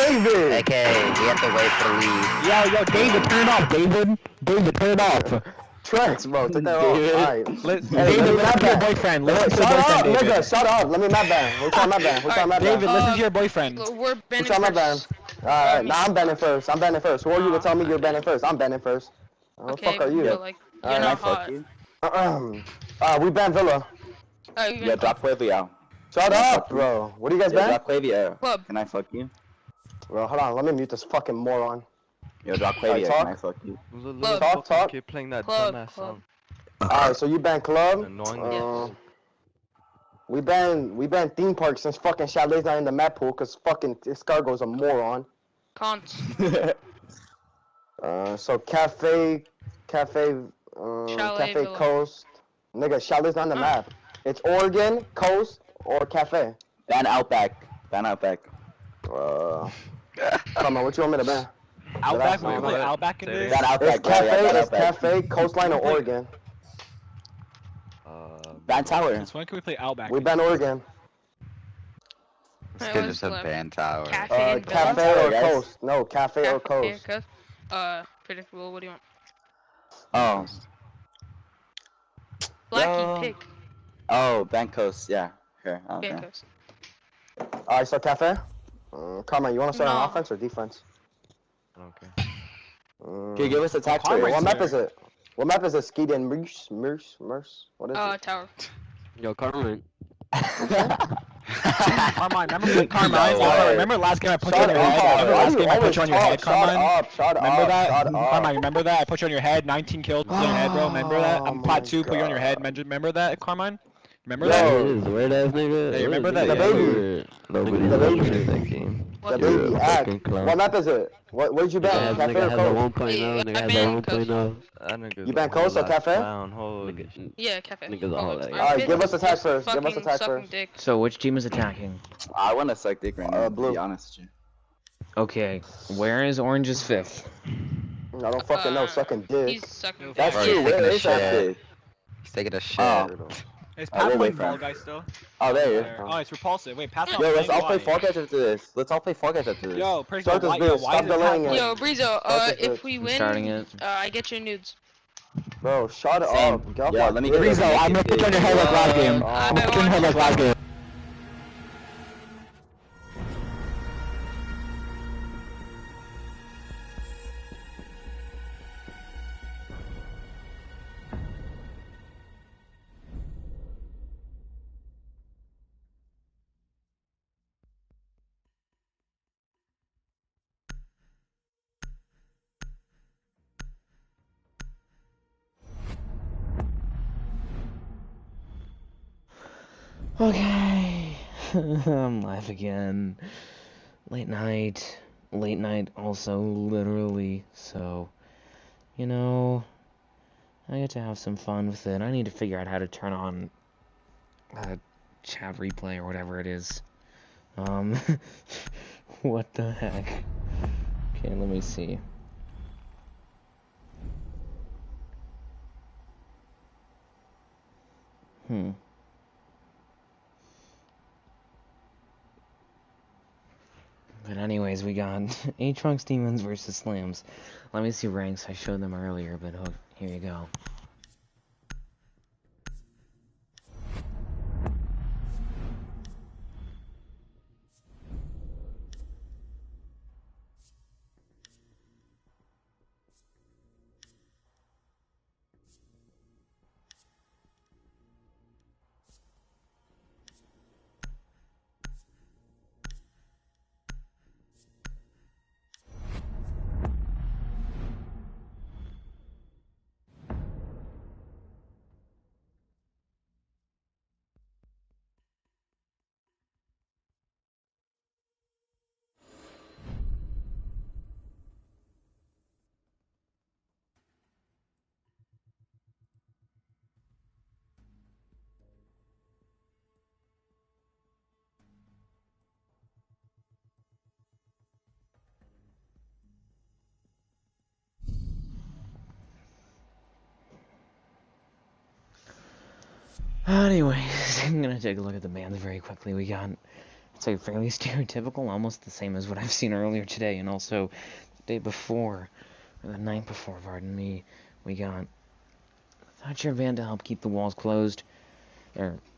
David! Okay, we have to wait for the leave. Yo, David, turn it off, David. David, turn it off. Trex, bro, take that off. Alright. David, listen to your boyfriend. Listen to your boyfriend, David. Nigga, shut up. Let me map ban. Who's trying to map ban? Who's trying to map ban? David, listen to your boyfriend. We're banning Who's trying to map first. ban? Alright, nah, I'm banning first. I'm banning first. Who are you to tell me you're banning first? I'm banning first. What the fuck are you? But, like, you're not hot. We ban Villa. Yeah, drop Quavio. Shut up, bro. What do you guys ban? Drop Quavio. Club. Can I fuck you? Bro, hold on. Let me mute this fucking moron. Yo, drop Quavio. Talk. Can I fuck you? Talk. Keep playing that Club. dumbass song. Alright, so you ban club. Annoying. We ban theme parks since fucking Chalet's not in the map pool because fucking Escargot's a moron. Cons. So cafe Villa. coast. Nigga, Chalet's not in the map. It's Oregon, coast, or cafe. Ban Outback. Ban Outback. Come on, what you want me to ban? Outback? We play Outback in this? Ban Outback. It's cafe, coastline, or Oregon. Ban Tower. Since when can we play Outback? We ban Oregon. This kid just said ban tower. Cafe Cafe or yes. coast? No, cafe or coast. Predictable. What do you want? Oh. Blackie, pick. Oh, Ban Coast. Yeah. Here. Okay. Bankos. Alright, so cafe. Carmen, you want to start on No. offense or defense? Okay. Can you give us a tax Carmen's rate? What map is it? What map is it? Skeet and Merce? What is it? Tower. Yo, Carmen. Carmine, remember Carmine? Remember last game I put you on your head? Remember last game I put you on your head, Carmine? Remember that? Carmine, remember that? I put you on your head, 19 kills, put you on your head, bro. Remember that? I'm plat 2, put you on your head. Remember that, Carmine? Remember that? Weird ass nigga. Hey, remember that? The baby. Nobody's The baby. watching that game. The You're baby a act. fucking clown. What map is it? Where'd you ban? Cafe Nigga or has a coast? 1.0. Nigga I has a banned 1.0. That nigga's You ban a coast or whole ass cafe? clown, holy shit. Yeah, cafe. Niggas all like- Alright, give us a tag first. Give us a tag first. Dick. So which team is attacking? I want to suck dick right now, to Blue. be honest with you. Okay, where is Orange's fifth? I don't fucking know. Sucking dick. He's sucking That's dick. Bro, true. he's taking Where a is that shit. shit? He's taking a shit. Oh. Is I Pat will playing wait for Fall him. Guys still? Oh, there you Oh, it's repulsive. Wait, Pat's not Yo, let's playing. all play Why? Fall Guys after this. Let's all play Fall Guys after this. Yo, Prick, Start this why, build. why Stop is it delaying Pat it. Yo, Breezo, That's it, if we I'm win, starting it. I get your nudes. Bro, shut Same. up. Get off Yo, my let me dick. get Breezo, I'm gonna put you on your head like last game. I'm gonna put you on your head like last game. Okay, I'm live again. Late night also, literally, so, you know, I get to have some fun with it. I need to figure out how to turn on chat replay or whatever it is. What the heck? Okay, let me see. But anyways, we got Atrox Demons versus Slams. Let me see ranks. I showed them earlier, but oh, here you go. Anyways, I'm gonna take a look at the bands very quickly. We got say fairly stereotypical, almost the same as what I've seen earlier today, and also the day before, or the night before, pardon me, we got Thatcher Van to help keep the walls closed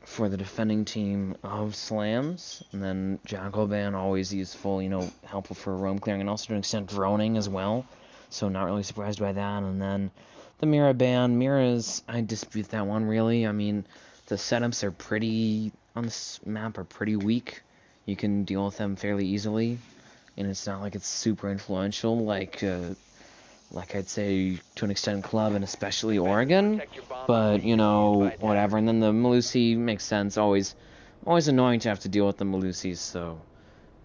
for the defending team of Slams, and then Jackalban, always useful, helpful for roam clearing, and also to an extent droning as well, so not really surprised by that. And then the Mira ban, Miras, I dispute that one really. I mean, the setups are on this map are pretty weak. You can deal with them fairly easily, and it's not like it's super influential like I'd say to an extent Club and especially Oregon, but whatever. And then the Malusi makes sense. Always annoying to have to deal with the Malusis, so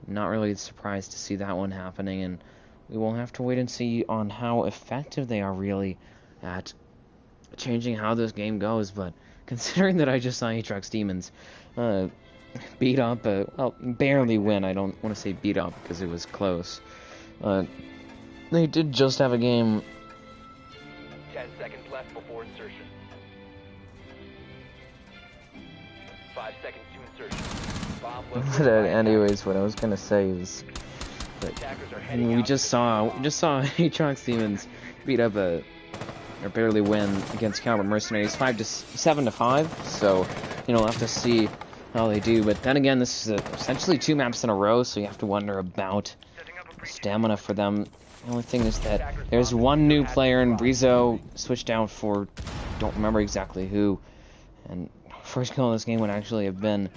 not really surprised to see that one happening. And we will have to wait and see on how effective they are really at changing how this game goes. But considering that I just saw Atrox Demons beat up, barely win. I don't want to say beat up because it was close. They did just have a game. 10 seconds left before insertion. 5 seconds to insertion. Bomb located. Anyways, what I was gonna say is that we just saw Atrox Demons beat up or barely win against Caliber Mercenaries 7-5. So we'll have to see how they do. But then again, this is essentially 2 maps in a row, so you have to wonder about stamina for them. The only thing is that there's one new player, and Brizo switched out for, don't remember exactly who, and first kill in this game would actually have been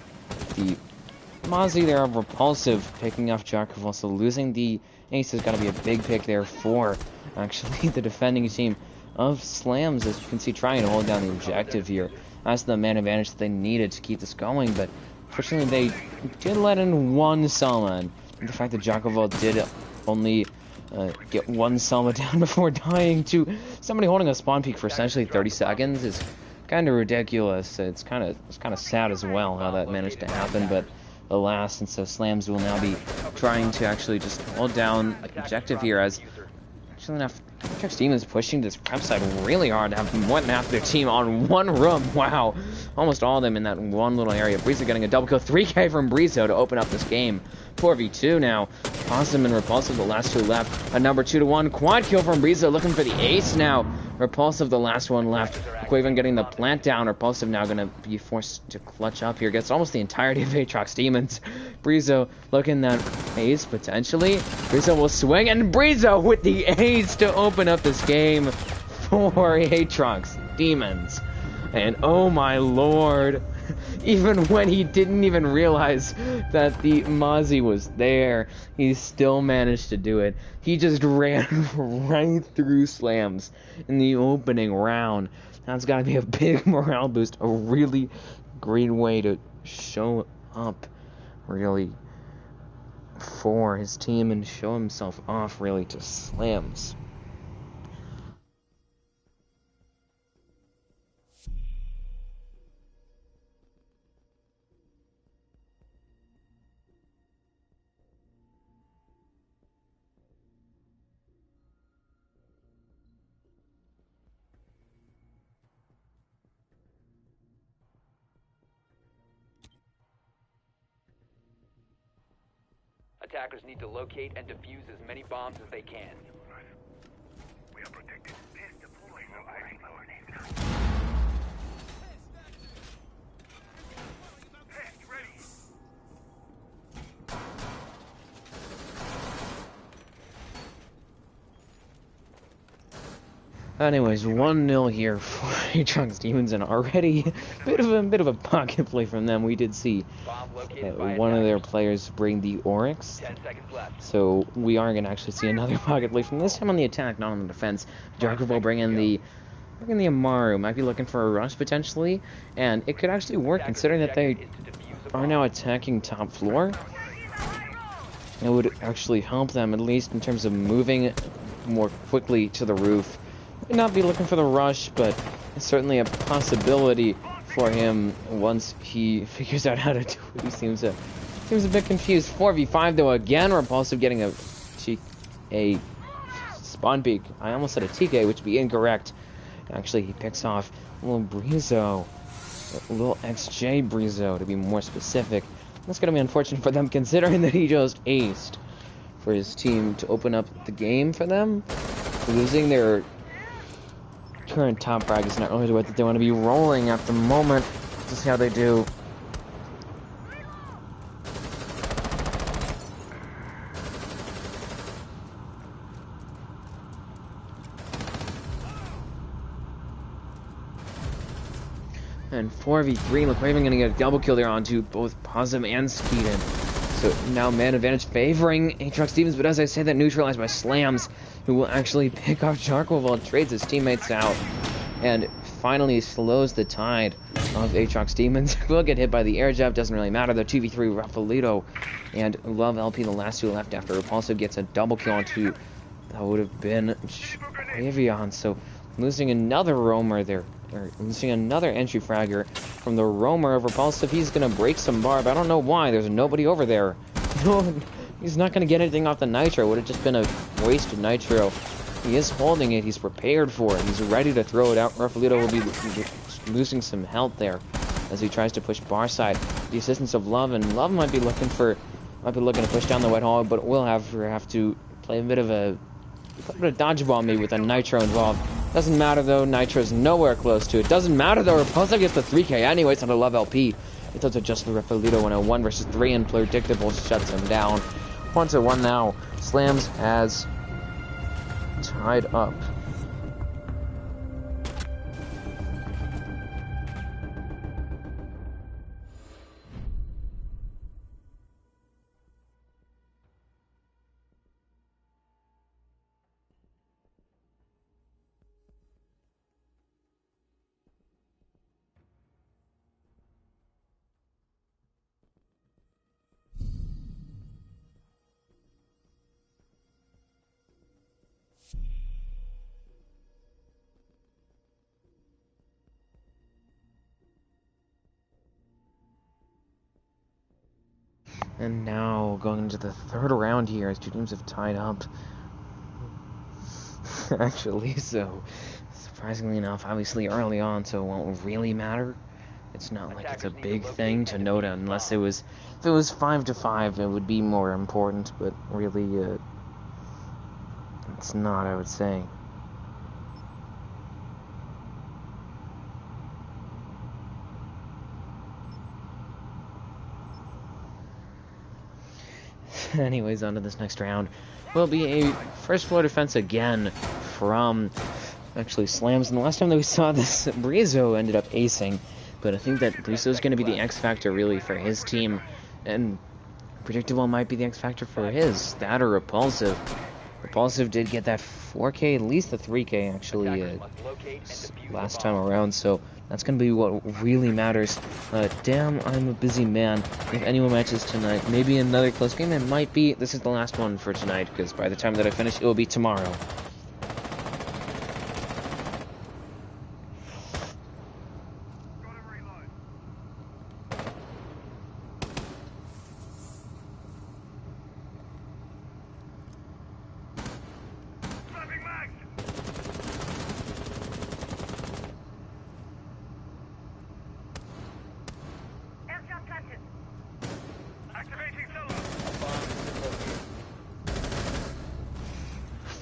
the Mozzie there of Repulsive, picking off Jarkov, so losing the ace has got to be a big pick there for, actually, the defending team of Slams, as you can see, trying to hold down the objective here. That's the man advantage that they needed to keep this going, but fortunately they did let in one summon. The fact that Jarkov did only get one Selma down before dying to somebody holding a spawn peak for essentially 30 seconds is kind of ridiculous. It's kind of sad as well how that managed to happen, but alas, and so Slams will now be trying to actually just hold down the objective here, as actually enough Atrox Demons pushing this prep side really hard to have more than half of their team on one room. Wow, almost all of them in that one little area. Brizo getting a double kill, 3k from Brizo to open up this game. 4v2 now. Awesome and Repulsive, the last 2 left. A number 2-1 quad kill from Brizo, looking for the ace now. Repulsive, the last one left. Quaven getting the plant down. Repulsive now going to be forced to clutch up here. Gets almost the entirety of Atrox Demons. Brizo looking that ace potentially. Brizo will swing, and Brizo with the ace to open up this game for Atrox Demons. And oh my lord, even when he didn't even realize that the Mozzie was there, he still managed to do it. He just ran right through Slams in the opening round. That's got to be a big morale boost, a really great way to show up, really, for his team and show himself off, really, to Slams. Attackers need to locate and defuse as many bombs as they can. We are protected. This deploying. Ready. Anyways, 1-0 here for Atrox Demons, and already a bit of a pocket play from them. We did see one of their players bring the Oryx, so we are going to actually see another pocket play from this time on the attack, not on the defense. Jarkov will bring in the Amaru. Might be looking for a rush potentially, and it could actually work considering that they are now attacking top floor. It would actually help them, at least in terms of moving more quickly to the roof. Might not be looking for the rush, but it's certainly a possibility for him once he figures out how to do it. He seems a bit confused. 4v5 though, again. Repulsive getting a spawn peek. I almost said a TK, which would be incorrect. Actually, he picks off a little Brizo, a little XJ Brizo to be more specific. That's gonna be unfortunate for them, considering that he just aced for his team to open up the game for them. Losing their current top frag is not really the way that they want to be rolling at the moment. To see how they do. And 4v3, look, we're even going to get a double kill there onto both Possum and Skeeton. So now man advantage favoring Atrox Stevens, but as I say, that neutralized by Slams, who will actually pick off Charcoal while it trades his teammates out. And finally slows the tide of Atrox Demons. Will get hit by the air jab, doesn't really matter. The 2v3 Rafaelito and Love LP, the last two left after Repulsive gets a double kill onto, that would have been Avion. So losing another roamer there, or losing another entry fragger from the roamer of Repulsive. He's gonna break some barb. I don't know why, there's nobody over there. He's not gonna get anything off the nitro. Would have just been a waste of nitro. He is holding it, he's prepared for it, he's ready to throw it out. Rafaelito will be losing some health there as he tries to push bar side. The assistance of Love, and Love might be looking to push down the wet hall, but will have to play a bit of dodgeball maybe with a nitro involved. Doesn't matter though, nitro's nowhere close to it. Doesn't matter though, Repulsive gets the 3k anyways on the Love LP. It does adjust for Rafaelito when a 1 versus 3 and Predictable shuts him down. 1-1 now. Slams has tied up. And now, going into the third round here, as two teams have tied up. Actually, so, surprisingly enough, obviously early on, so it won't really matter. It's not like it's a big thing to note, unless if it was 5-5, it would be more important, but really, it's not, I would say. Anyways, on to this next round will be a first floor defense again from actually Slams. And the last time that we saw this, Brizo ended up acing, but I think that Brizo is going to be the X factor really for his team, and Predictable might be the X factor for his. That or Repulsive. Repulsive did get that 4k, at least the 3k actually last time around, so that's going to be what really matters. Damn, I'm a busy man. If anyone matches tonight, maybe another close game. It might be. This is the last one for tonight, because by the time that I finish, it will be tomorrow.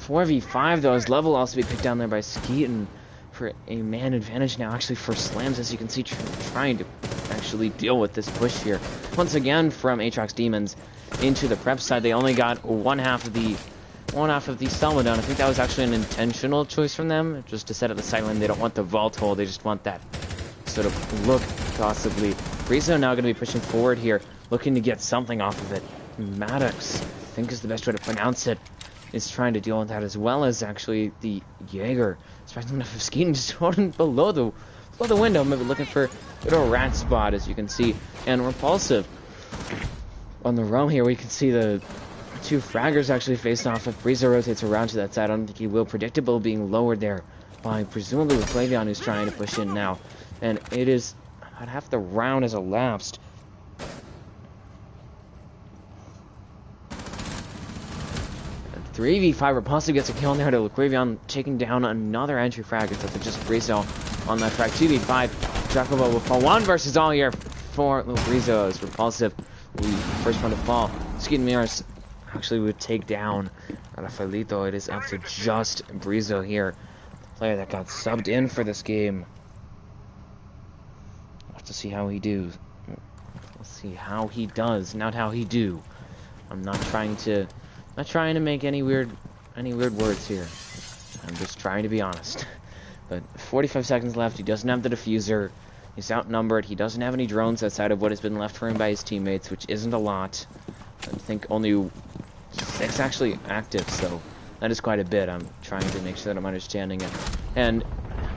4v5 though, his level also be picked down there by Skeeton for a man advantage now, actually for Slams, as you can see, trying to actually deal with this push here. Once again from Atrox Demons into the prep side, they only got one half of the Selma down. I think that was actually an intentional choice from them, just to set up the side lane. They don't want the vault hole, they just want that sort of look, possibly. Brizo now going to be pushing forward here, looking to get something off of it. Maddox, I think is the best way to pronounce it, is trying to deal with that, as well as actually the Jaeger. Especially enough of Skeeton just holding below the window, maybe looking for a little rat spot, as you can see. And Repulsive on the roam here, we can see the two fraggers actually face off. If Brizo rotates around to that side, I don't think he will. Predictable being lowered there by presumably with Flavion, who's trying to push in now. And it is about half the round has elapsed. And 3v5, Repulsive gets a kill in there to Laquavion, taking down another entry frag. It's just Brizo on that frag. 2v5, Jacobo with a 1 versus all here for Brizo as Repulsive the first one to fall. Skeeton Miras actually would take down Rafaelito. It is up to just Brizo here, the player that got subbed in for this game. We'll have to see how he do. Let's see how he does, not how he do. I'm not trying to make any weird words here. I'm just trying to be honest. But 45 seconds left. He doesn't have the diffuser. He's outnumbered. He doesn't have any drones outside of what has been left for him by his teammates, which isn't a lot. I think only 6 actually active, so that is quite a bit. I'm trying to make sure that I'm understanding it. And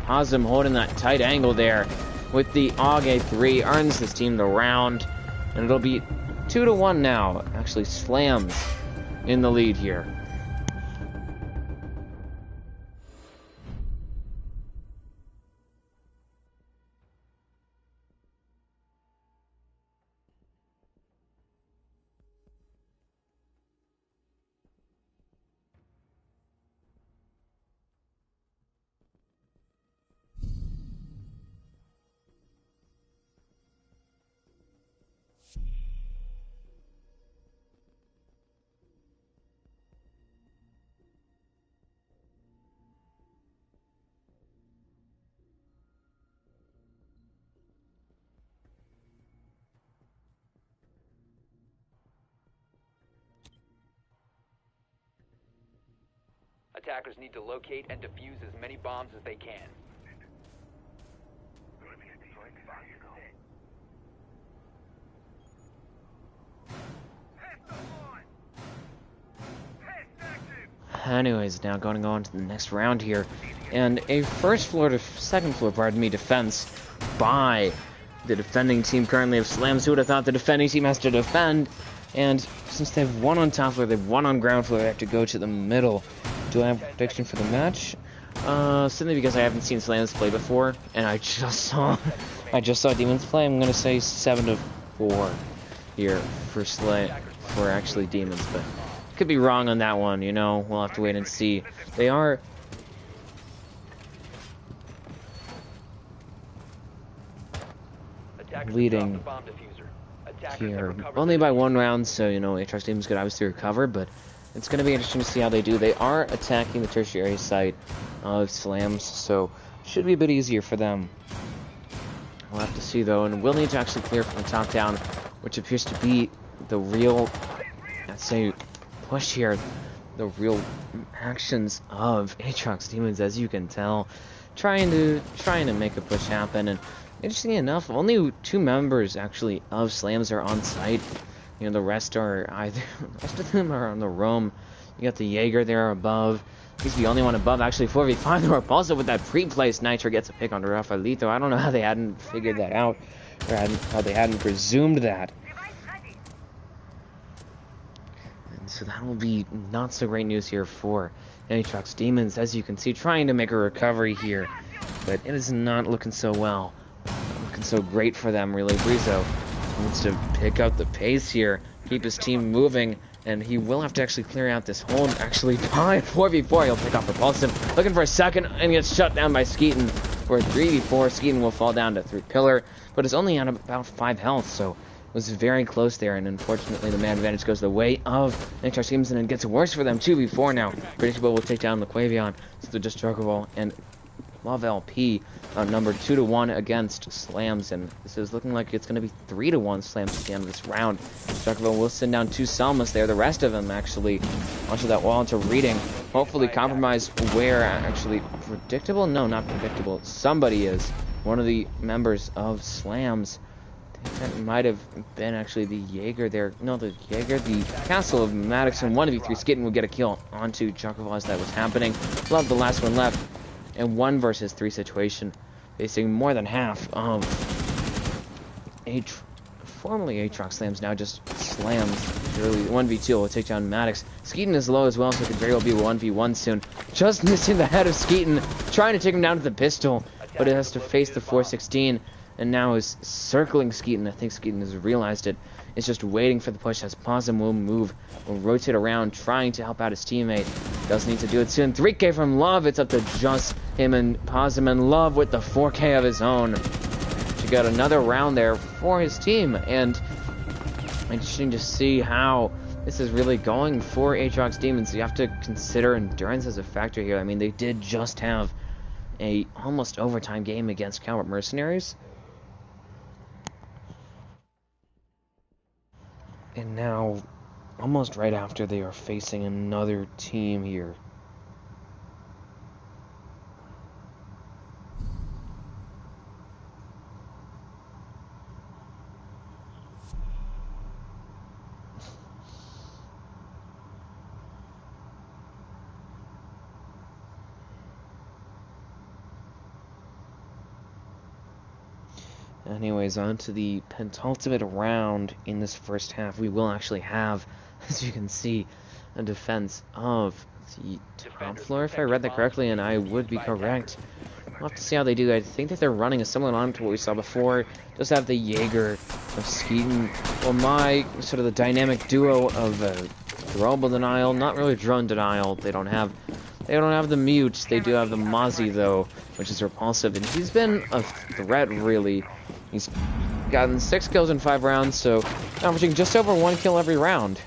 Hazem holding that tight angle there with the AUG A3 earns this team the round, and it'll be 2-1 now. Actually, Slams in the lead here. Attackers need to locate and defuse as many bombs as they can. Anyways, now going on to the next round here, and a second floor, pardon me, defense by the defending team currently of Slams. Who would have thought the defending team has to defend? And since they've won on top floor, they've won on ground floor, they have to go to the middle. Do I have a prediction for the match? Simply because I haven't seen Slams play before, and I just saw Demons play. I'm gonna say 7-4 here for actually Demons, but could be wrong on that one. You know, we'll have to wait and see. They are leading here only by 1 round, so you know Atrox Demons could obviously recover, but it's going to be interesting to see how they do. They are attacking the tertiary site of Slams, so should be a bit easier for them. We'll have to see though, and we'll need to actually clear from the top down, which appears to be the real, let's say, push here. The real actions of Atrox Demons, as you can tell, trying to make a push happen. And interestingly enough, only 2 members actually of Slams are on site. You know, the rest of them are on the roam. You got the Jaeger there above. He's the only one above. Actually, 4v5 the Repulsive with that pre-placed Nitro gets a pick on Rafaelito. I don't know how they hadn't figured that out, or how they hadn't presumed that. And so that will be not so great news here for Atrox Demons, as you can see, trying to make a recovery here, but it is not looking so well. Not looking so great for them, really. Brizo needs to pick up the pace here, keep his team moving, and he will have to actually clear out this hole. Actually, by 4v4, he'll pick off Repulsive, looking for a second, and gets shut down by Skeeton. For a 3v4, Skeeton will fall down to 3 pillar, but is only on about 5 health, so it was very close there, and unfortunately the man advantage goes the way of Atrox Demons, and it gets worse for them. 2v4 now. Predictable will take down LaQuavion, so the Destructible and Love LP number 2-1 against Slams, and this is looking like it's going to be 3-1 Slams at the end of this round. Destructible will send down 2 Selmas there. The rest of them actually onto that wall into reading. Hopefully compromise where actually Predictable? No, not Predictable. Somebody is. One of the members of Slams. I think that might have been actually the Jaeger there. No, the Jaeger, the Castle of Maddox, and 1v3 Skitten would get a kill onto Chocobo as that was happening. Love the last one left. And 1 versus 3 situation, facing more than half of formerly Atrox Slams, now just Slams. Early 1v2 will take down Maddox. Skeeton is low as well, so it could very well be 1v1 soon. Just missing the head of Skeeton, trying to take him down with the pistol, but it has to face the 416, and now is circling Skeeton. I think Skeeton has realized it. It's just waiting for the push as Possum will move, will rotate around, trying to help out his teammate. Does need to do it soon. 3K from Love. It's up to just him and Possum, and Love with the 4K of his own. She got another round there for his team, and Interesting to see how this is really going for Atrox Demons. You have to consider endurance as a factor here. I mean, they did just have a almost overtime game against Calvert Mercenaries. And now, almost right after, they are facing another team here. Anyways, on to the penultimate round in this first half. We will actually have, as you can see, a defense of the top floor, if I read that correctly, and I would be correct. We'll have to see how they do. I think that they're running a similar line to what we saw before. Just have the Jaeger of Skeeton, or my sort of the dynamic duo of throwable denial, not really drone denial. They don't have the mute. They do have the Mozzie though, which is repulsive, and he's been a threat really. He's gotten 6 kills in 5 rounds, so averaging just over 1 kill every round,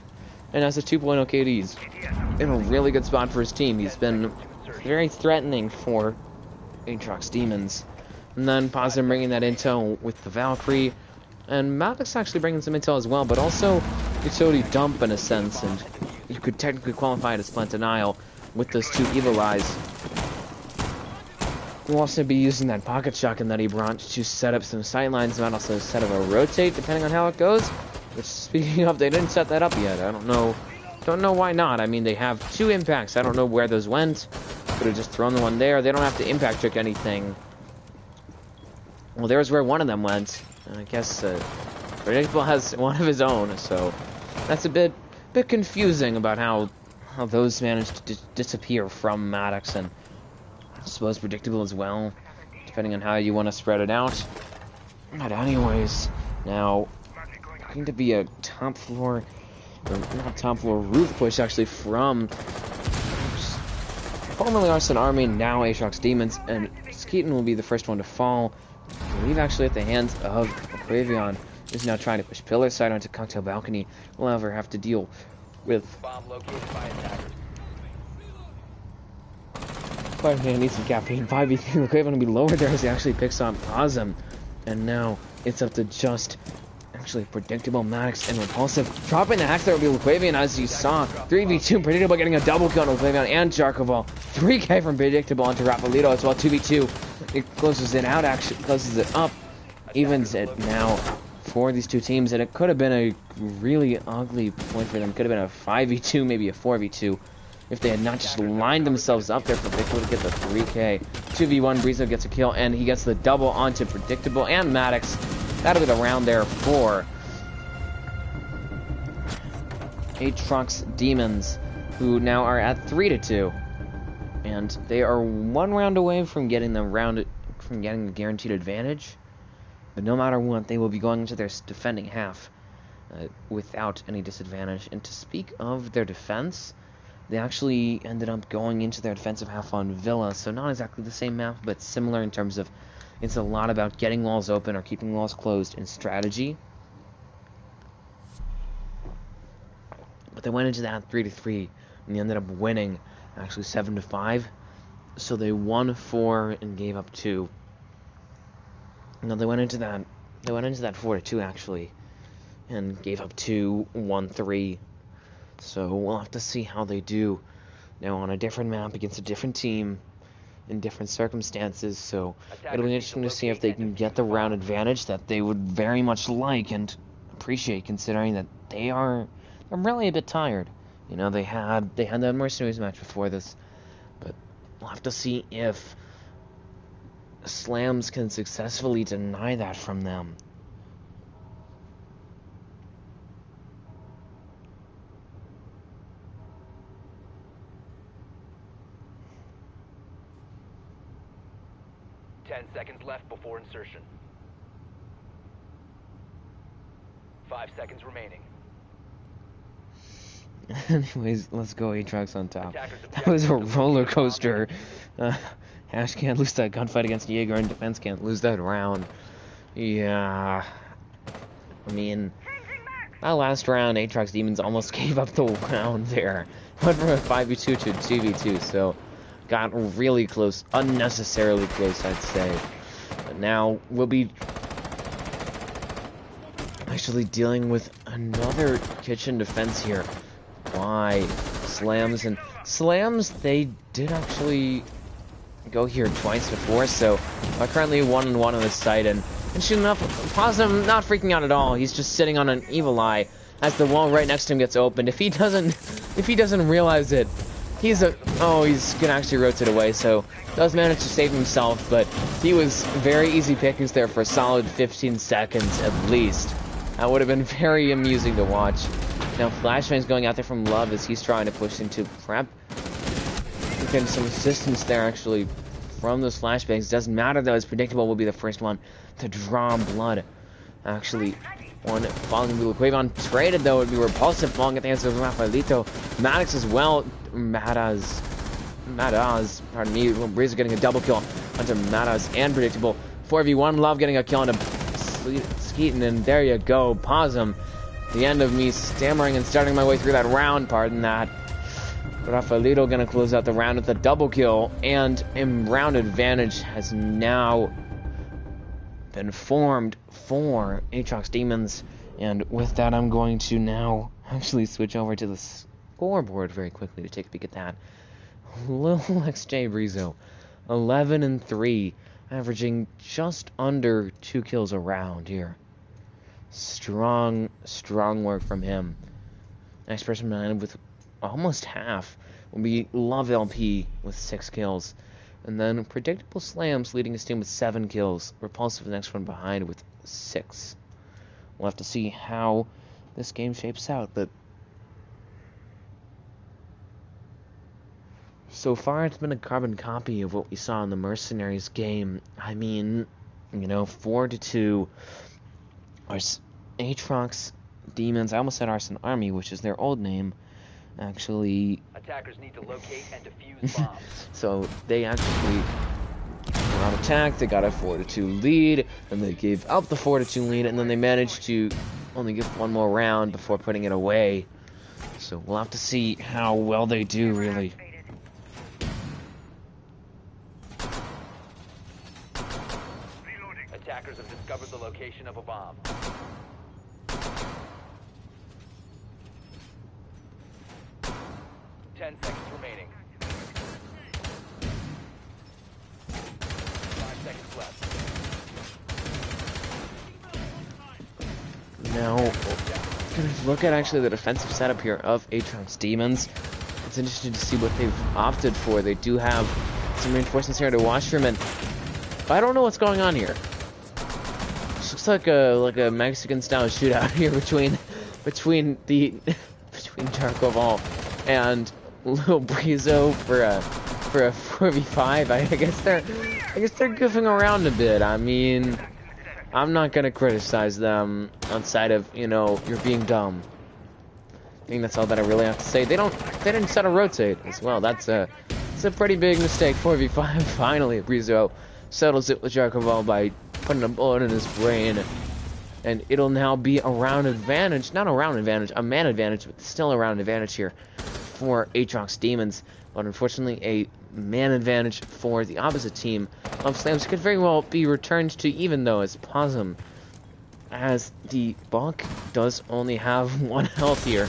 and has a 2.0 KDs. In a really good spot for his team. He's been very threatening for Atrox Demons. And then Positive bringing that intel with the Valkyrie, and Maddox actually bringing some intel as well, but also utility dump in a sense, and you could technically qualify it as plant denial with those 2 evil eyes. We'll also be using that pocket shotgun that he brought to set up some sightlines, and also set up a rotate depending on how it goes. Which, speaking of, they didn't set that up yet. I don't know why not. I mean, they have 2 impacts. I don't know where those went. Could have just thrown the one there. They don't have to impact trick anything. Well, there's where one of them went. And I guess Predictable has one of his own, so that's a bit confusing about how those managed to disappear from Maddox, and I suppose Predictable as well, depending on how you want to spread it out. But anyways, now going to be a top floor, or not top floor, roof push actually from formerly Arson Army, now Atrox Demons, and Skeeton will be the first one to fall. I believe actually at the hands of Aquavion, who's now trying to push Pillar side onto Cocktail Balcony. We'll ever have to deal with. Bomb located by attackers. But man, needs some caffeine. 5v3, Aquavion will be lower there as he actually picks on Awesome. And now it's up to just actually Predictable, Maddox, and Repulsive. Dropping the hacks there will be Aquavion, as you saw. 3v2, Predictable getting a double kill on Aquavion and Jarkoval. 3k from Predictable onto Rapalito as well. 2v2. It closes it out, actually closes it up. Evens it now for these 2 teams, and it could have been a really ugly point for them. Could have been a 5v2, maybe a 4v2. If they had not just lined themselves up there for Predictable to get the 3k. 2v1, Brizo gets a kill, and he gets the double onto Predictable and Maddox. That'll be the round there for Atrox Demons, who now are at 3-2. And they are 1 round away from getting the guaranteed advantage. But no matter what, they will be going into their defending half without any disadvantage. And to speak of their defense, they actually ended up going into their defensive half on Villa, so not exactly the same map, but similar in terms of it's a lot about getting walls open or keeping walls closed in strategy. But they went into that 3-3, and they ended up winning actually 7-5. So they won 4 and gave up 2. No, they went into that 4-2 actually, and gave up 2, won 3. So we'll have to see how they do now on a different map against a different team in different circumstances. So it'll be interesting to see if they can get the round advantage that they would very much like and appreciate, considering that they're really a bit tired. You know, they had that Mercenaries match before this, but we'll have to see if Slams can successfully deny that from them. Seconds left before insertion. 5 seconds remaining. Anyways, let's go Atrox on top. That was a roller coaster. Ash can't lose that gunfight against Jaeger, and Defense can't lose that round. Yeah. I mean, That last round, Atrox Demons almost gave up the round there. Went from a 5v2 to a 2v2, so got really close, unnecessarily close, I'd say. But now we'll be actually dealing with another kitchen defense here. Why? Slams, and Slams, they did actually go here twice before, so currently 1-1 on this site, and shooting up, Positive not freaking out at all. He's just sitting on an evil eye as the wall right next to him gets opened. If he doesn't realize it, he's gonna actually rotate away, so does manage to save himself, but he was very easy pickings there for a solid 15 seconds at least. That would have been very amusing to watch. Now Flashbang's going out there from Love as he's trying to push into prep. Getting some assistance there actually from those flashbangs. Doesn't matter though, as Predictable will be the first one to draw blood. Actually, one falling blue. Quavon traded though, would be Repulsive falling at the hands of Rafaelito. Maddox as well. Madaz, pardon me. Breezer getting a double kill onto Madaz and Predictable. 4v1, Love getting a kill onto Skeeton, and there you go, Possum. The end of me stammering and starting my way through that round, pardon that. Rafaelito gonna close out the round with a double kill, and a round advantage has now been formed for Atrox Demons. And with that, I'm going to now actually switch over to the scoreboard very quickly to take a peek at that. Little XJ Brizo, 11-3, averaging just under 2 kills a round here. Strong work from him. Next person behind with almost half will be Love LP with 6 kills. And then Predictable Slams leading his team with 7 kills. Repulsive the next one behind with 6. We'll have to see how this game shapes out, but so far it's been a carbon copy of what we saw in the Mercenaries game. I mean, 4-2. Our Atrox Demons, I almost said Arson Army, which is their old name, actually. Attackers need to locate and defuse bombs. So they actually were on attack. They got a 4-2 lead, and they gave up the 4-2 lead, and then they managed to only give one more round before putting it away. So we'll have to see how well they do, really. Attackers have discovered the location of a bomb. Ten seconds remaining. 5 seconds left. Now, gonna look at actually the defensive setup here of Atrox Demons. It's interesting to see what they've opted for. They do have some reinforcements here to Washerman. But I don't know what's going on here. This looks like a Mexican style shootout here between Charcoval and Little Brizo for a 4v5. I guess they're goofing around a bit. I mean, I'm not gonna criticize them outside of, you're being dumb. I think that's all that I really have to say. They didn't set a rotate as well. It's a pretty big mistake. 4v5. Finally, Brizo settles it with Charcoval by putting a bullet in his brain. And it'll now be a round advantage. Not a round advantage, a man advantage, but still a round advantage here for Atrox Demons. But unfortunately, a man advantage for the opposite team of Slams could very well be returned to even, though, as Possum, as the Buck does only have 1 health here.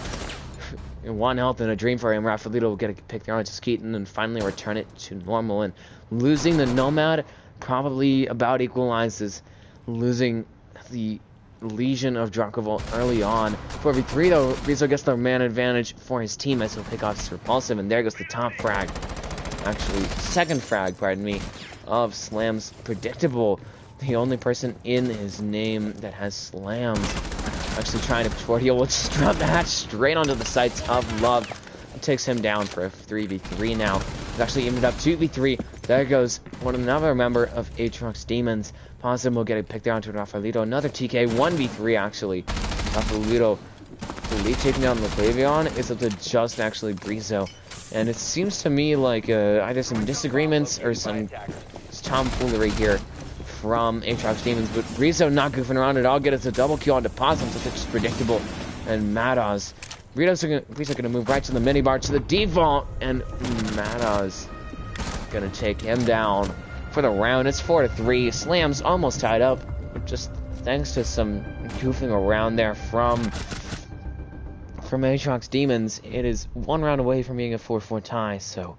1 health and a dream for him. Rafaelito will get a pick there onto Skeeton and finally return it to normal. And losing the Nomad probably about equalizes losing the Legion of Drunkerville early on. 4v3 though, Rizzo gets the man advantage for his team as he'll pick off his Repulsive, and there goes the top frag. Actually, second frag, pardon me, of Slam's Predictable. The only person in his name that has Slams. Actually trying to push forward. He will just drop the hatch straight onto the sights of Love. It takes him down for a 3v3 now. He's actually ended up 2v3. There goes another member of Atrox Demons. Possum will get a pick there onto Rafaelito. Another TK, 1v3 actually. Rafaelito, the lead taking down Lequavion is up to just actually Brizo. And it seems to me like either some disagreements or some tomfoolery here from Atrox Demons. But Brizo not goofing around at all. Get us a double kill onto Possum, so it's just Predictable. and Madoz. Burritos are gonna move right to the minibar to the default, and Madoz gonna take him down for the round. It's 4-3. Slam's almost tied up, just thanks to some goofing around there from Atrox Demons. It is one round away from being a 4-4 tie, so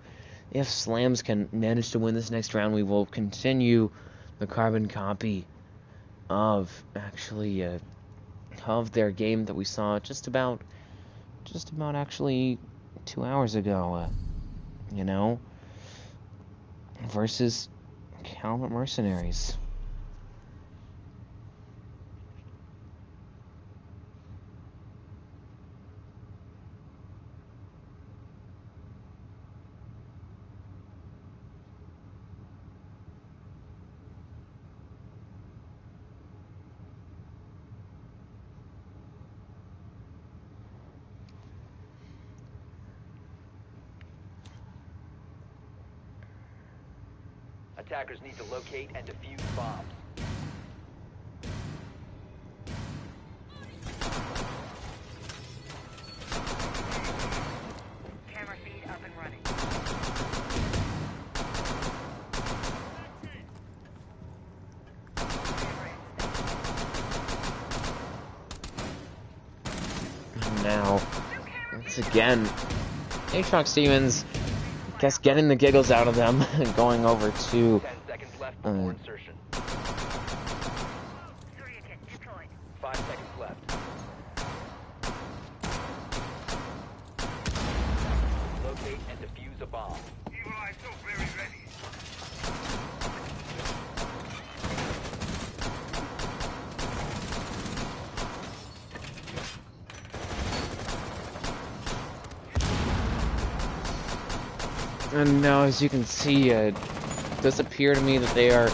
if Slams can manage to win this next round, we will continue the carbon copy of of their game that we saw just about actually 2 hours ago, versus Calumet Mercenaries. Attackers need to locate and defuse bombs. Camera feed up and running. Now, once again, Atrox Demons, I guess getting the giggles out of them, going over to 10 seconds left before insertion. 5 seconds left. Locate and defuse a bomb. Evil Eye so very ready. And now, as you can see, it does appear to me that they are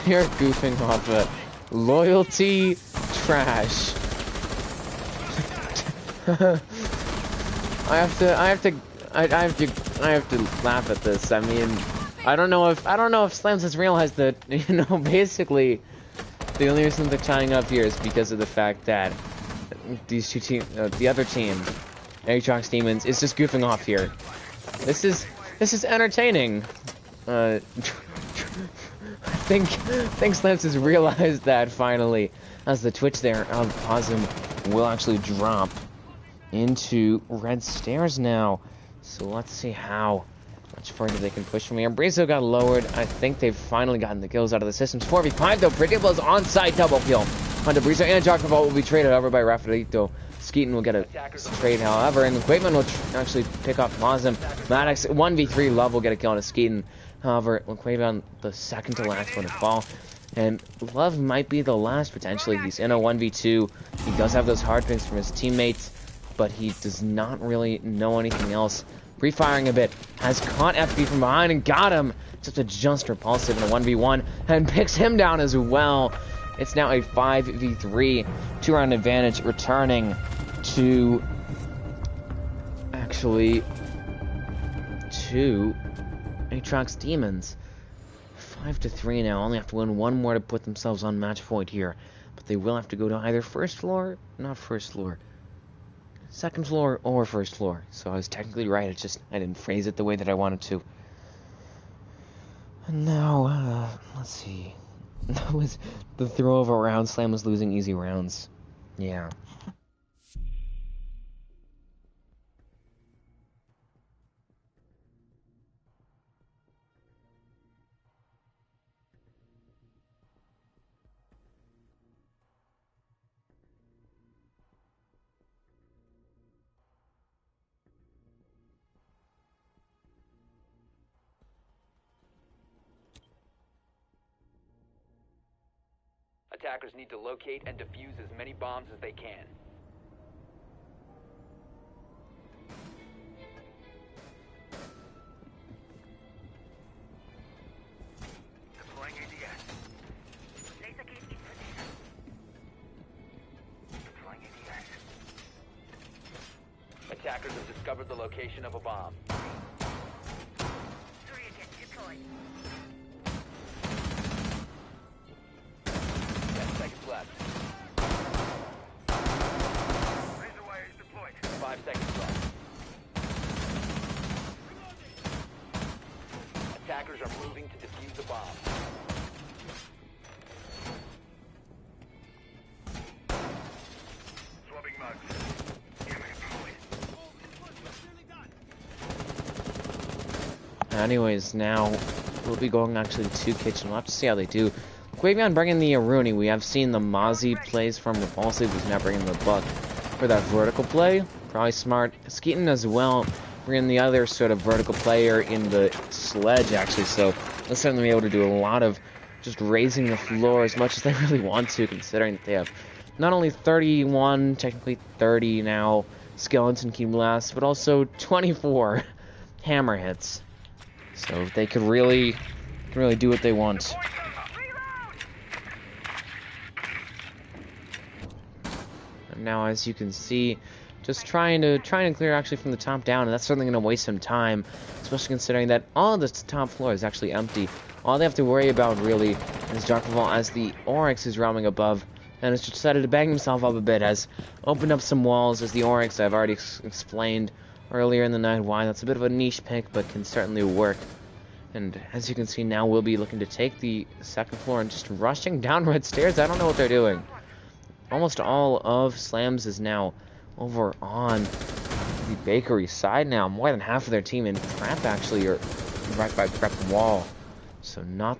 goofing off loyalty trash. I have to laugh at this. I mean, I don't know if Slams has realized that, basically the only reason they're tying up here is because of the fact that these two teams, the other team, Atrox Demons, is just goofing off here. This is entertaining. I think Slams has realized that finally, as the Twitch there of Posum will actually drop into red stairs now. So let's see how much further they can push from here. Brazo got lowered. I think they've finally gotten the kills out of the systems. 4v5 though. Predictable's on-site double kill onto Brazo, and Jock will be traded over by Rafaelito. Skeeton will get a trade, however, and Quaitman will actually pick off Mazem. Maddox, 1v3, Love will get a kill on a Skeeton. However, Quaitman, the second to last one to fall. And Love might be the last, potentially. He's in a 1v2. He does have those hard picks from his teammates, but he does not really know anything else. Pre-firing a bit, has caught FB from behind and got him. Just repulsive in a 1v1, and picks him down as well. It's now a 5v3, 2-round advantage, returning to Atrox Demons. 5-3 now. Only have to win one more to put themselves on match point here, but they will have to go to either second floor or first floor. So I was technically right. It's just I didn't phrase it the way that I wanted to. And now, let's see. That was the throw of a round. Slam was losing easy rounds. Yeah. Attackers need to locate and defuse as many bombs as they can. Deploying ADS. Laser gate in position. Deploying ADS. Attackers have discovered the location of a bomb. Surya kit deployed. 10 seconds left. Razor wire 5 seconds left. Attackers are moving to defuse the bomb. Swapping mugs. Anyways, now we'll be going actually to kitchen. We'll have to see how they do. Quavion bringing the Aruni. We have seen the Mozzie plays from Repulsive, who's now bringing the Buck for that vertical play. Probably smart. Skeeton as well, bringing the other sort of vertical player in the Sledge, actually. So they'll certainly be able to do a lot of just raising the floor as much as they really want to, considering that they have not only 31, technically 30 now, Skeleton Key Blasts, but also 24 hammer hits. So they could really do what they want. And now, as you can see, just trying to clear actually from the top down, and that's certainly going to waste some time, especially considering that all of this top floor is actually empty. All they have to worry about really is Jarkoval, as the Oryx is roaming above, and has decided to bang himself up a bit, has opened up some walls as the Oryx. I've already explained earlier in the night why that's a bit of a niche pick, but can certainly work. And as you can see now, we'll be looking to take the second floor and just rushing down red stairs. I don't know what they're doing. Almost all of Slams is now over on the bakery side now. More than half of their team in Prep actually are right by Prep wall. So not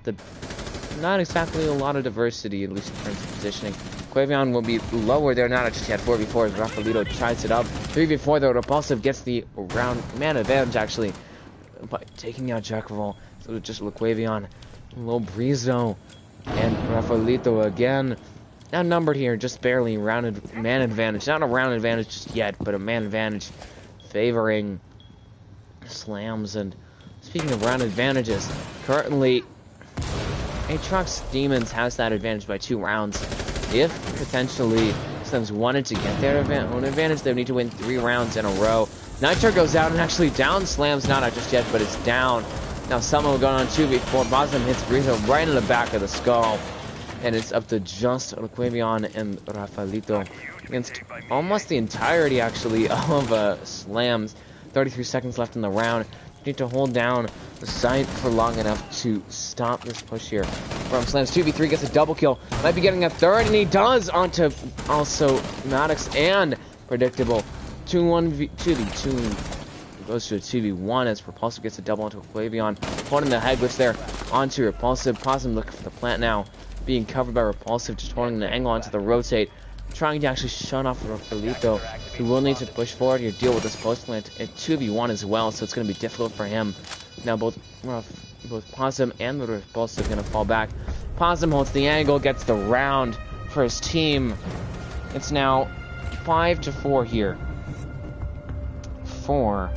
exactly a lot of diversity, at least in terms of positioning. Quavion will be lower there, not just yet. 4v4 as Rafaelito tries it up. 3v4 though, Repulsive gets the round man advantage actually by taking out Jarkoval. So just Quavion, Lobrizo, and Rafaelito again. Outnumbered here, just barely. Rounded man advantage. Not a round advantage just yet, but a man advantage favoring Slams. And speaking of round advantages, currently Atrox Demons has that advantage by 2 rounds. If potentially Slams wanted to get their own advantage, they would need to win 3 rounds in a row. Nitro goes out and actually down Slams, not out just yet, but it's down. Now someone will go on 2v4. Boston hits Brizo right in the back of the skull. And it's up to just Quavion and Rafaelito against almost the entirety, actually, of Slams. 33 seconds left in the round. Need to hold down the site for long enough to stop this push here from Slams. 2v3 gets a double kill. Might be getting a third, and he does onto also Maddox and Predictable. 2v2 goes to a 2v1 as Repulsive gets a double onto Quavion. Holding the head glitch there onto Repulsive. Possum looking for the plant now. Being covered by Repulsive, just holding the angle onto the rotate. Trying to actually shut off Rafaelito, who will need to push forward here, deal with this post plant at 2v1 as well, so it's going to be difficult for him. Now both Possum and the Repulsive going to fall back. Possum holds the angle, gets the round for his team. It's now 5-4 here. 4.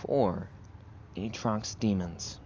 For Atrox Demons.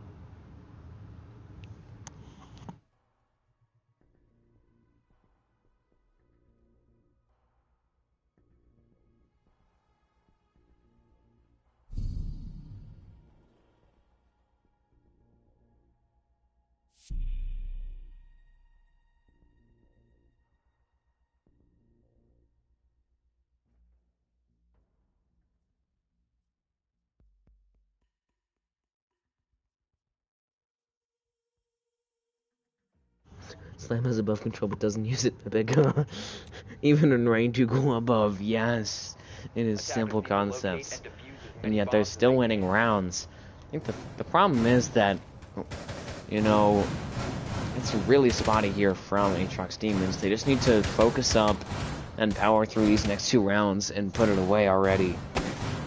Slam is above control but doesn't use it, Big. Even in range you go above. Yes, it is simple concepts, and yet they're still winning rounds. I think the problem is that, you know, it's really spotty here from Atrox Demons. They just need to focus up and power through these next 2 rounds and put it away already.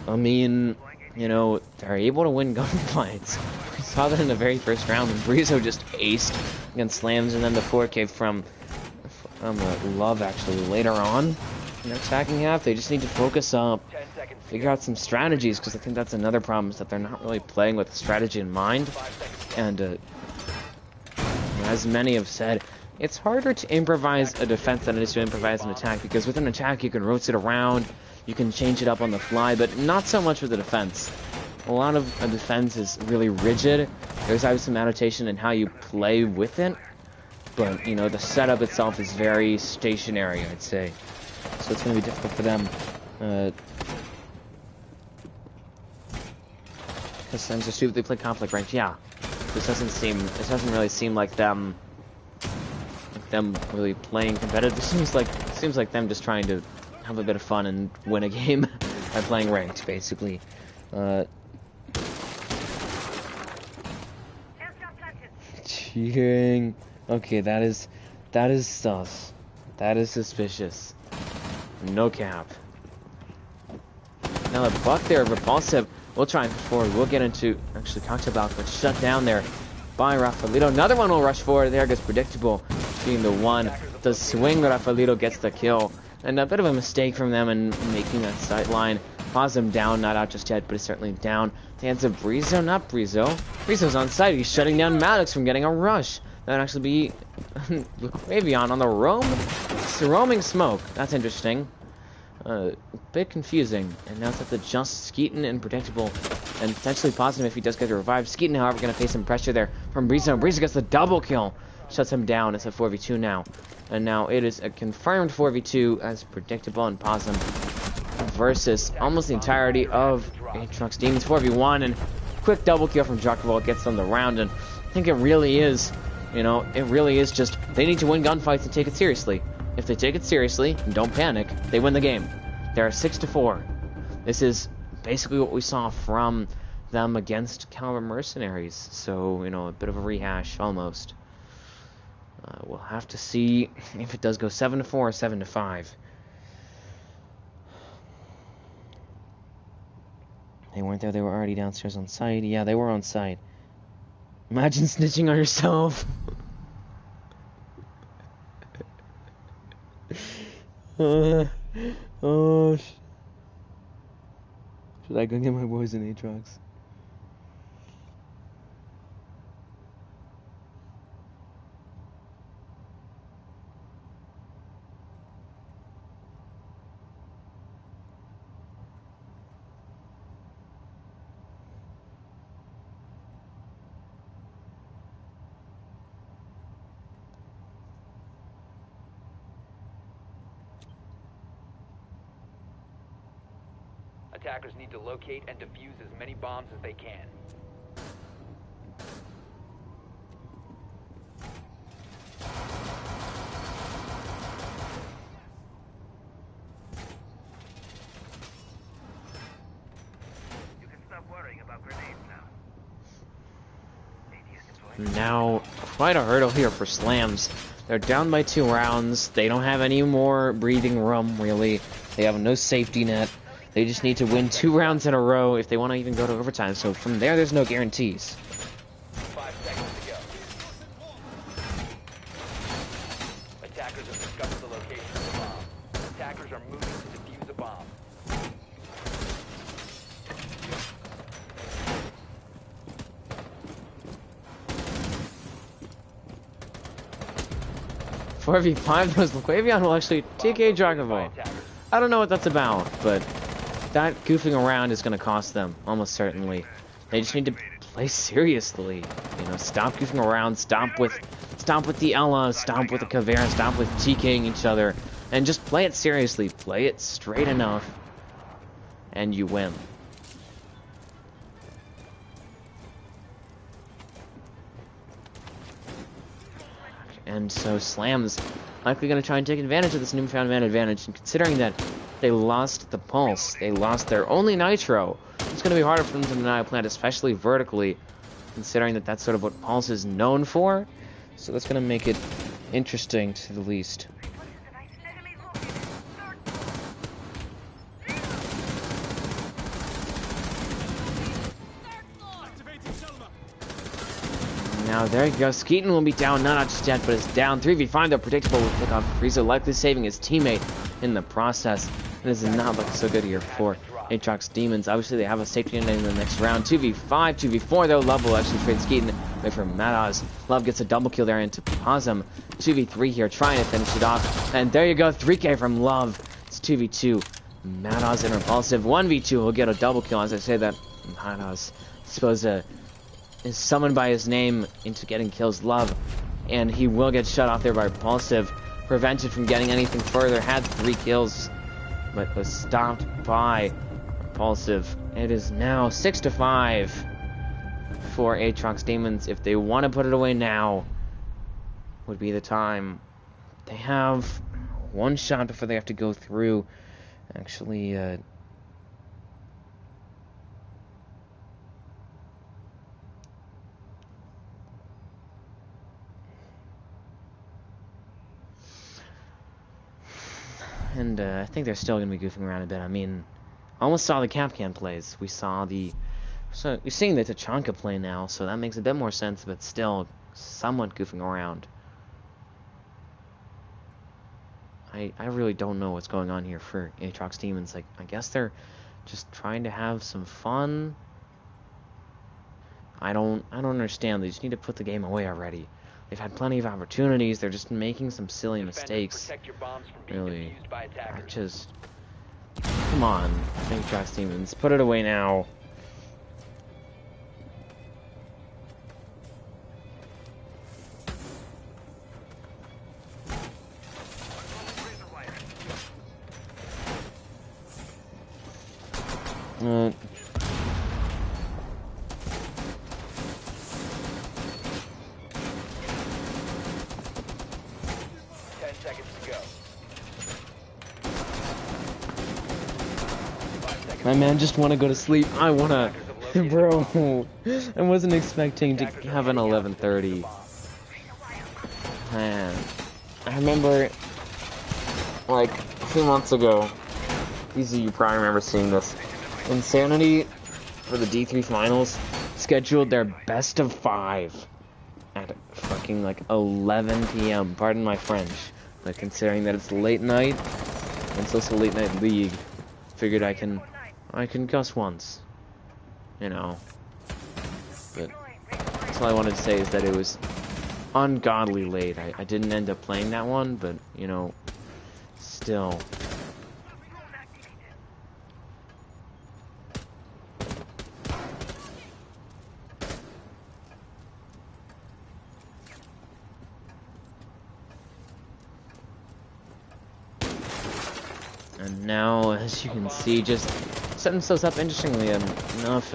I mean, you know, they're able to win gunfights. We saw that in the very first round when Brizo just aced against Slams, and then the 4K from Love actually later on in their attacking half. They just need to focus up, figure out some strategies, because I think that's another problem, is that they're not really playing with strategy in mind. And as many have said, it's harder to improvise a defense than it is to improvise an attack, because with an attack you can rotate around, you can change it up on the fly, but not so much with a defense. A lot of a defense is really rigid. There's always some adaptation in how you play with it. but you know the setup itself is very stationary, I'd say. So it's going to be difficult for them. Because I'm just they play conflict ranked. Yeah, this doesn't really seem like them really playing competitive. It seems like them just trying to have a bit of fun and win a game by playing ranked, basically. Cheating. Okay, that is sus. That is suspicious. No cap. Now the buck there, repulsive. We'll try and push forward. We'll get into actually cocktail but shut down there by Rafaelito. Another one will rush forward. There goes predictable being the one. The swing, Rafaelito gets the kill. And a bit of a mistake from them in making that sight line. Pause him down, not out just yet, but it's certainly down. The hands of Brizo, not Brizo. Brizo's on site. He's shutting down Maddox from getting a rush. That would actually be Avion on the roaming smoke. That's interesting. Bit confusing. And now it's at the just Skeeton and predictable, and potentially positive if he does get revived. Skeeton, however, going to face some pressure there from Brizo. Brizo gets the double kill. Shuts him down. It's a 4v2 now. And now it is a confirmed 4v2 as predictable and Possum versus almost the entirety of Atrox Demons 4v1, and quick double kill from Jacobo gets them the round. And I think it really is, you know, it really is just they need to win gunfights and take it seriously. If they take it seriously and don't panic, they win the game. They're 6-4. This is basically what we saw from them against Caliber Mercenaries. So, you know, a bit of a rehash almost. We'll have to see if it does go 7-4 or 7-5. They weren't there, they were already downstairs on site. Yeah, they were on site. Imagine snitching on yourself. Oh, should I go get my boys in Atrox? Attackers need to locate and defuse as many bombs as they can. You can stop worrying about grenades now. Now, quite a hurdle here for Slams. They're down by 2 rounds. They don't have any more breathing room, really. They have no safety net. They just need to win 2 rounds in a row if they want to even go to overtime. So from there's no guarantees. 5 seconds to go. Attackers have discovered the location of the bomb. Attackers are moving to defuse a bomb. For 4v5, those Laquavion will actually TK Jacobo. I don't know what that's about, but that goofing around is going to cost them, almost certainly. They just need to play seriously. You know, stop goofing around, stop with the Ella, stop with the Caveira, stop with TKing each other, and just play it seriously. Play it straight enough, and you win. And so Slam's likely going to try and take advantage of this newfound advantage, and considering that they lost the Pulse, they lost their only Nitro, it's going to be harder for them to deny a plant, especially vertically, considering that that's sort of what Pulse is known for. So that's going to make it interesting, to the least. Now there you go, Skeeton will be down, not out just yet, but is down. 3v5, they're predictable with pick off Frieza, likely saving his teammate in the process. And this is not looking so good here for Atrox Demons. Obviously they have a safety net in the next round. 2v5, 2v4 though, Love will actually trade Skeeton away from Madaz. Love gets a double kill there into Posum. 2v3 here, trying to finish it off. And there you go, 3k from Love. It's 2v2. Madaz and Repulsive. 1v2 will get a double kill. As I say that, Madaz is supposed to is summoned by his name into getting kills. Love and he will get shut off there by Repulsive. Prevented from getting anything further, had 3 kills, but was stopped by Repulsive. It is now 6-5 for Atrox Demons. If they want to put it away now, would be the time. They have 1 shot before they have to go through. Actually, and I think they're still going to be goofing around a bit. I mean, almost saw the Capcan plays. We saw the... So you're seeing the Tachanka play now, so that makes a bit more sense, but still somewhat goofing around. I really don't know what's going on here for Atrox Demons. Like, I guess they're just trying to have some fun. I don't understand. They just need to put the game away already. They've had plenty of opportunities. They're just making some silly mistakes. Really. I just... Come on, Atrox Demons. Put it away now. Uh... 10 seconds to go. My man just want to go to sleep. I want to... Bro, I wasn't expecting to have an 11:30. Man, I remember, like, a few months ago, you probably remember seeing this. Insanity, for the D3 finals, scheduled their best of 5 at fucking, like, 11 p.m. Pardon my French. But considering that it's late night, and it's also late night league, figured I can cuss once. You know. But that's all I wanted to say is that it was ungodly late. I didn't end up playing that one, but, you know, still. And now, as you can see, just setting themselves up interestingly enough.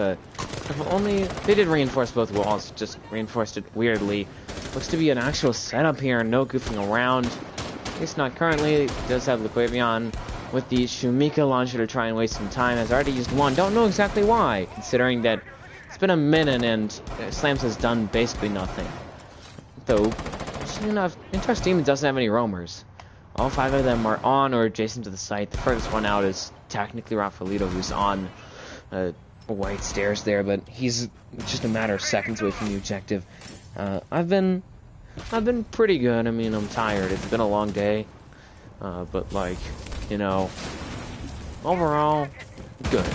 Only they did reinforce both walls, just reinforced it weirdly. Looks to be an actual setup here, no goofing around. At least not currently. It does have Liquivion with the Shumika launcher to try and waste some time. Has already used 1. Don't know exactly why, considering that it's been a minute and Slams has done basically nothing. Though, interesting enough, Atrox Demon doesn't have any roamers. All 5 of them are on or adjacent to the site. The furthest one out is technically Rafaelito, who's on white stairs there, but he's just a matter of seconds away from the objective. I've been pretty good. I mean, I'm tired. It's been a long day, but like, you know, overall, good.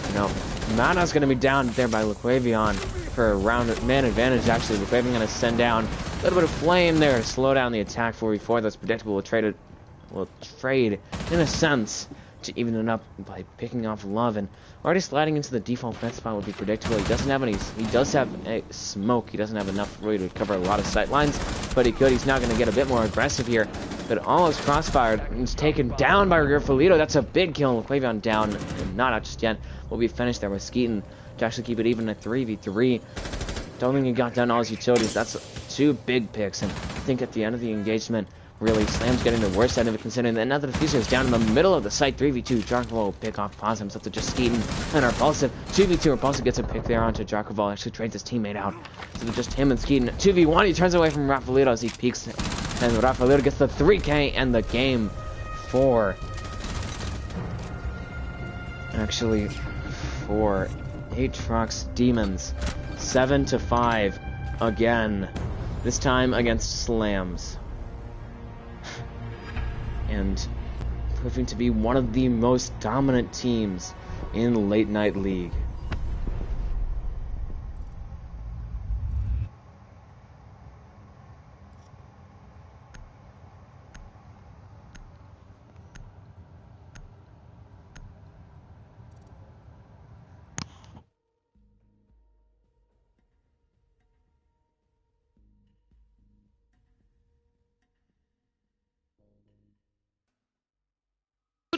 You know, Mana's gonna be down there by Liquivion for a round of man advantage. Actually, Liquivion gonna send down a little bit of flame there to slow down the attack 4v4. That's predictable. Will trade in a sense to even it up by picking off Love, and already sliding into the default net spot would be predictable. He doesn't have any. He does have a smoke. He doesn't have enough really to cover a lot of sight lines, but he could. He's now going to get a bit more aggressive here. But all his crossfire is taken down by Rafaelito. That's a big kill. Liquivion down, and not out just yet. Will be finished there with Skeeton to actually keep it even at 3v3. Don't think he got done all his utilities. That's 2 big picks, and I think at the end of the engagement, really, Slam's getting the worst end of it, considering that now the Diffuser is down in the middle of the site. 3v2, Jarkoval will pick off Paz himself to just Skeeton and Repulsive. 2v2, Repulsive gets a pick there onto Jarkoval, actually trades his teammate out. So just him and Skeeton. 2v1, he turns away from Rafaelito as he peeks, and Rafaelito gets the 3k and the game 4. Actually, for Atrox Demons. 7-5 again. This time against Slams. And proving to be one of the most dominant teams in Late Night League.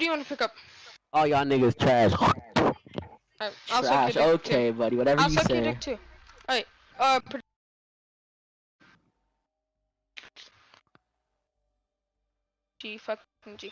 do you want to pick up? Oh, y'all niggas trash. Alright, I'll suck Trash. your dick Okay, too. buddy. Whatever I'll you suck your say. dick too. Alright, G fucking G.